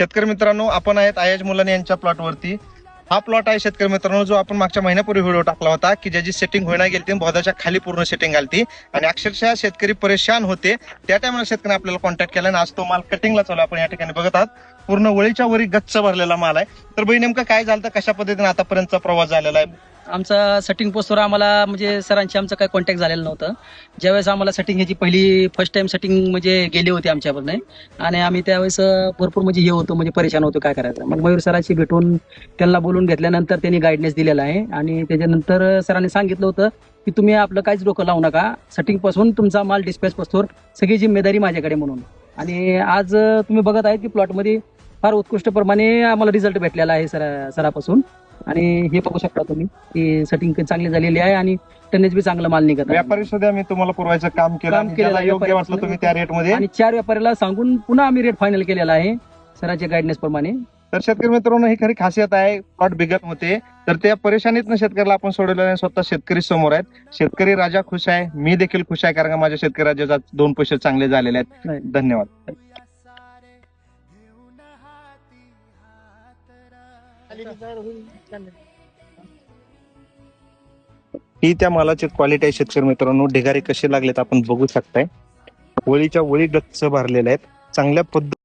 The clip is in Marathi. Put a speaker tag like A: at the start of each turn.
A: शेतकरी मित्रांनो, आपण आहेत आयाज मुलानी यांच्या प्लॉटवरती. हा प्लॉट आहे शेतकरी मित्रांनो, जो आपण मागच्या महिन्यापूर्वी व्हिडिओ टाकला होता की ज्याची सेटिंग होईना गेली, बोधाच्या खाली पूर्ण सेटिंग आली आणि अक्षरशः शेतकरी परेशान होते. त्या टायमाला शेतकरी आपल्याला कॉन्टॅक्ट केला आणि आज तो माल कटिंगला चालू आपण या ठिकाणी बघत आहात. पूर्ण वळीच्या वरी गच्च भरलेला माल आहे. तर बाई नेमकं काय झालं, कशा पद्धतीने आतापर्यंतचा प्रवास झालेला आहे?
B: आमचा सेटिंग पोस्टवर आम्हाला म्हणजे सरांची आमचं काही कॉन्टॅक्ट झालेलं नव्हतं. ज्यावेळेस आम्हाला सेटिंग ह्याची फर्स्ट टाइम सेटिंग म्हणजे गेली होती आमच्याकडून आणि आम्ही त्यावेळेस भरपूर म्हणजे हे होतो, म्हणजे परेशान होतो काय करायचं. मग मयूर सरांशी भेटून त्यांना बोलून घेतल्यानंतर त्यांनी गाईडन्स दिलेला आहे आणि त्याच्यानंतर सरांनी सांगितलं होतं की तुम्ही आपलं काहीच डोकं लावू नका, सेटिंग पासून तुमचा माल डिस्पॅच पोस्टवर सगळी जिम्मेदारी माझ्याकडे म्हणून. आणि आज तुम्ही बघत आहेत की प्लॉटमध्ये फार उत्कृष्ट प्रमाणे आम्हाला रिझल्ट भेटलेला आहे सरापासून. आणि हे बघू शकता तुम्ही की सेटिंग चांगली झालेली आहे आणि टनेज बी चांगलं माल निघत आहे.
A: व्यापारी सुद्धा मी तुम्हाला पुरवायचं काम केलं आणि ज्याला योग्य वाटलं तुम्ही त्या रेटमध्ये
B: आणि 4 व्यापाऱ्याला सांगून पुन्हा आम्ही रेट फायनल केलेला आहे सरांच्या गायडन्स प्रमाणे.
A: तर शेतकरी मित्रांनो, ही खरी खासियत आहे. प्लॉट बिगत होते तर त्या परेशानीतनं शेतकऱ्याला आपण सोडवलं आहे. स्वतः शेतकरी समोर आहेत. शेतकरी राजा खुश आहे, मी देखील खुश आहे, कारण का माझ्या शेतकरी राजाचा 2 पैसे चांगले झालेले आहेत. धन्यवाद. ही त्या मालाची क्वालिटी आहे शेतकरी मित्रांनो. ढिगारे कसे लागलेत आपण बघू शकताय. वळीच्या वळी गच्च भरलेल्या आहेत. चांगल्या पद्धती